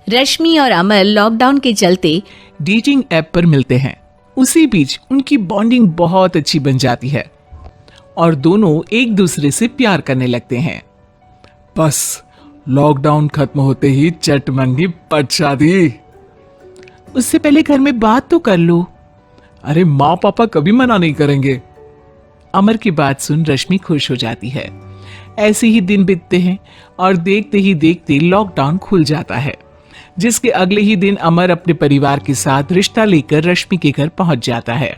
रश्मि और अमर लॉकडाउन के चलते डेटिंग ऐप पर मिलते हैं। उसी बीच उनकी बॉन्डिंग बहुत अच्छी बन जाती है और दोनों एक दूसरे से प्यार करने लगते हैं। बस लॉकडाउन खत्म होते ही चट मंगी पट शादी। उससे पहले घर में बात तो कर लो। अरे माँ पापा कभी मना नहीं करेंगे। अमर की बात सुन रश्मि खुश हो जाती है। ऐसे ही दिन बीतते हैं और देखते ही देखते लॉकडाउन खुल जाता है, जिसके अगले ही दिन अमर अपने परिवार के साथ रिश्ता लेकर रश्मि के घर पहुंच जाता है।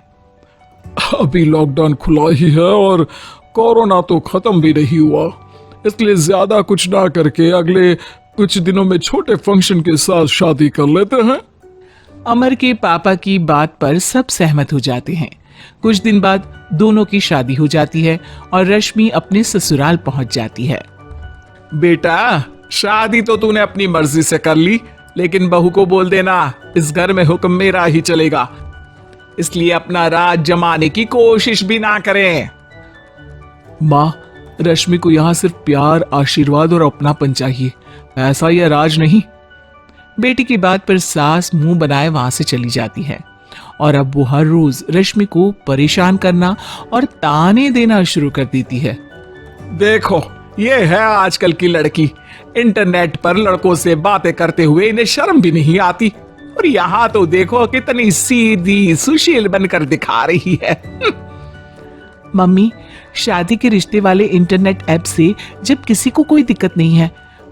अभी लॉकडाउन खुला ही है और कोरोना तो खत्म भी नहीं हुआ, इसलिए ज्यादा कुछ ना करके अगले कुछ दिनों में छोटे फंक्शन के साथ शादी कर लेते हैं। अमर के पापा की बात पर सब सहमत हो जाते हैं। कुछ दिन बाद दोनों की शादी हो जाती है और रश्मि अपने ससुराल पहुंच जाती है। बेटा, शादी तो तूने अपनी मर्जी से कर ली, लेकिन बहू को बोल देना इस घर में हुक्म मेरा ही चलेगा, इसलिए अपना राज जमाने की कोशिश भी ना करें। माँ, रश्मि को यहाँ सिर्फ प्यार, आशीर्वाद और अपनापन चाहिए, ऐसा यह राज नहीं। बेटी की बात पर सास मुंह बनाए वहां से चली जाती है और अब वो हर रोज रश्मि को परेशान करना और ताने देना शुरू कर देती है। देखो, ये है आजकल की लड़की, इंटरनेट पर लड़कों से बातें करते हुए इन्हें शर्म भी नहीं आती, और यहाँ तो देखो कितनी सीधी सुशील बनकर दिखा रही है। मम्मी, शादी के रिश्ते वाले इंटरनेट ऐप से जब किसी को कोई दिक्कत नहीं है,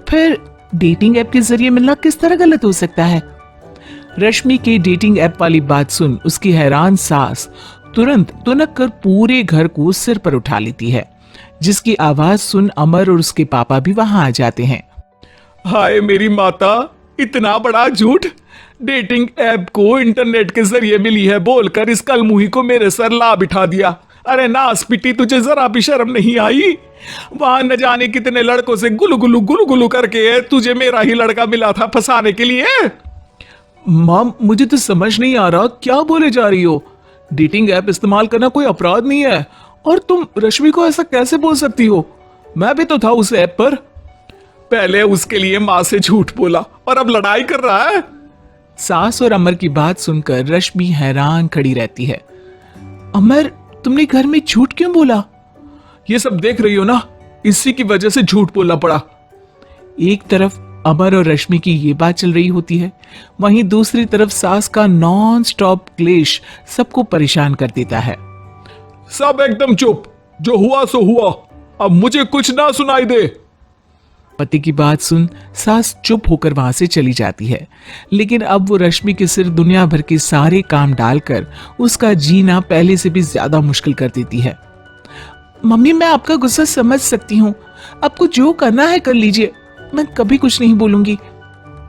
फिर डेटिंग ऐप के जरिए मिलना किस तरह गलत हो सकता है? रश्मि के डेटिंग ऐप वाली बात सुन उसकी हैरान सास तुरंत तुनक कर पूरे घर को सिर पर उठा लेती है, जिसकी आवाज सुन अमर और उसके पापा भी वहां आ जाते हैं। हाय मेरी माता, इतना बड़ा झूठ! डेटिंग ऐप को इंटरनेट के जरिए मिली है बोलकर इस कलमुही को मेरे सर ला बिठा दिया। अरे नास पिटी, तुझे जरा भी शर्म नहीं आई? वहां न जाने कितने लड़कों से गुलू गुलू करके तुझे मेरा ही लड़का मिला था फंसाने के लिए। मां, मुझे तो समझ नहीं आ रहा क्या बोले जा रही हो। डेटिंग ऐप इस्तेमाल करना कोई अपराध नहीं है, और तुम रश्मि को ऐसा कैसे बोल सकती हो? मैं भी तो था उस ऐप पर। पहले उसके लिए माँ से झूठ बोला और अब लड़ाई कर रहा है। सास और अमर की बात सुनकर रश्मि हैरान खड़ी रहती है। अमर, तुमने घर में झूठ क्यों बोला? ये सब देख रही हो ना, इसी की वजह से झूठ बोलना पड़ा। एक तरफ अमर और रश्मि की ये बात चल रही होती है, वहीं दूसरी तरफ सास का नॉन स्टॉप क्लेश सबको परेशान कर देता है। सब एकदम चुप, जो हुआ सो हुआ, अब मुझे कुछ ना सुनाई दे। पति की बात सुन सास चुप होकर वहां से चली जाती है, लेकिन अब वो रश्मि के सिर दुनिया भर के सारे काम डालकर उसका जीना पहले से भी ज्यादा मुश्किल कर देती है। मम्मी, मैं आपका गुस्सा समझ सकती हूँ, आपको जो करना है कर लीजिए, मैं कभी कुछ नहीं बोलूंगी।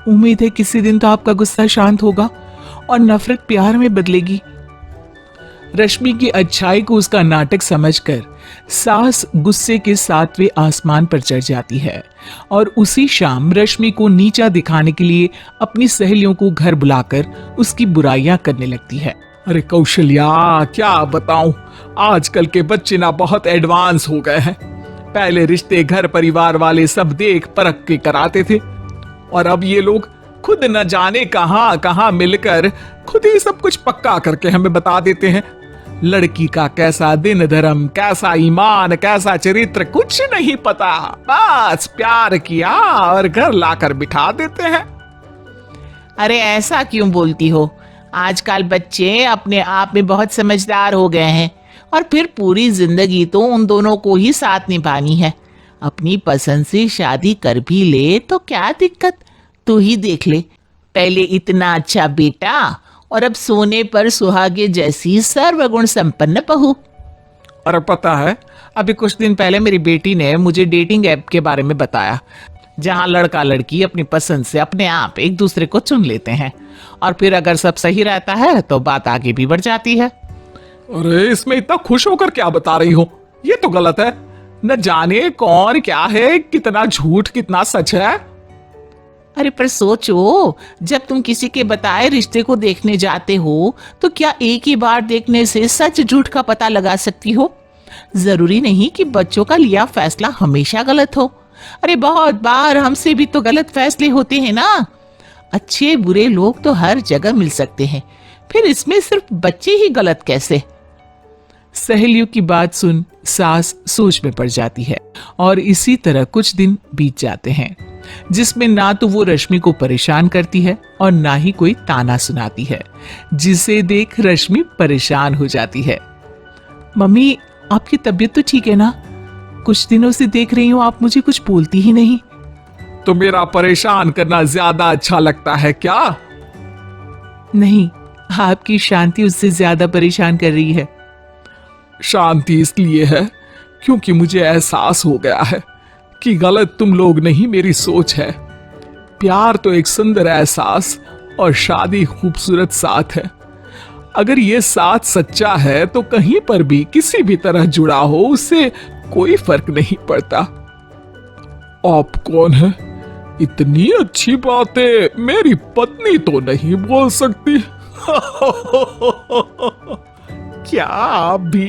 उम्मीद है किसी दिन तो आपका गुस्सा शांत होगा और नफरत प्यार में बदलेगी। रश्मि की अच्छाई को उसका नाटक समझकर सास गुस्से के 7वें आसमान पर चढ़ जाती है और उसी शाम रश्मि को नीचा दिखाने के लिए अपनी सहेलियों को घर बुलाकर उसकी बुराइयां करने लगती है। अरे कौशल्या, क्या बताऊं, आजकल के बच्चे ना बहुत एडवांस हो गए हैं। पहले रिश्ते घर परिवार वाले सब देख परख के कराते थे, और अब ये लोग खुद न जाने कहां कहां मिलकर खुद ही सब कुछ पक्का करके हमें बता देते हैं। लड़की का कैसा दिन धर्म, कैसा ईमान, कैसा चरित्र कुछ नहीं पता, बस प्यार किया और घर लाकर बिठा देते हैं। अरे ऐसा क्यों बोलती हो? आजकल बच्चे अपने आप में बहुत समझदार हो गए हैं, और फिर पूरी जिंदगी तो उन दोनों को ही साथ निभानी है। अपनी पसंद से शादी कर भी ले तो क्या दिक्कत? तू ही देख ले, पहले इतना अच्छा बेटा और अब सोने पर सुहागे जैसी सर्वगुण संपन्न बहू। और पता है, अभी कुछ दिन पहले मेरी बेटी ने मुझे डेटिंग ऐप के बारे में बताया, जहां लड़का लड़की अपनी पसंद से अपने आप एक दूसरे को चुन लेते हैं, और फिर अगर सब सही रहता है तो बात आगे भी बढ़ जाती है। अरे इसमें इतना खुश होकर क्या बता रही हो? ये तो गलत है। न जाने कौन क्या है, कितना झूठ कितना सच है। अरे पर सोचो, जब तुम किसी के बताए रिश्ते को देखने जाते हो तो क्या एक ही बार देखने से सच झूठ का पता लगा सकती हो? जरूरी नहीं कि बच्चों का लिया फैसला हमेशा गलत हो। अरे बहुत बार हमसे भी तो गलत फैसले होते हैं ना। अच्छे बुरे लोग तो हर जगह मिल सकते हैं, फिर इसमें सिर्फ बच्चे ही गलत कैसे? सहेलियों की बात सुन सास सोच में पड़ जाती है और इसी तरह कुछ दिन बीत जाते हैं जिसमें ना तो वो रश्मि को परेशान करती है और ना ही कोई ताना सुनाती है, जिसे देख रश्मि परेशान हो जाती है। मम्मी, आपकी तबीयत तो ठीक है ना? कुछ दिनों से देख रही हूँ आप मुझे कुछ बोलती ही नहीं। तो मेरा परेशान करना ज्यादा अच्छा लगता है क्या? नहीं, आपकी शांति उससे ज्यादा परेशान कर रही है। शांति इसलिए है क्योंकि मुझे एहसास हो गया है कि गलत तुम लोग नहीं, मेरी सोच है। प्यार तो एक सुंदर एहसास और शादी खूबसूरत साथ है। अगर ये साथ सच्चा है तो कहीं पर भी किसी भी तरह जुड़ा हो उससे कोई फर्क नहीं पड़ता। आप कौन है? इतनी अच्छी बातें मेरी पत्नी तो नहीं बोल सकती। क्या आप भी?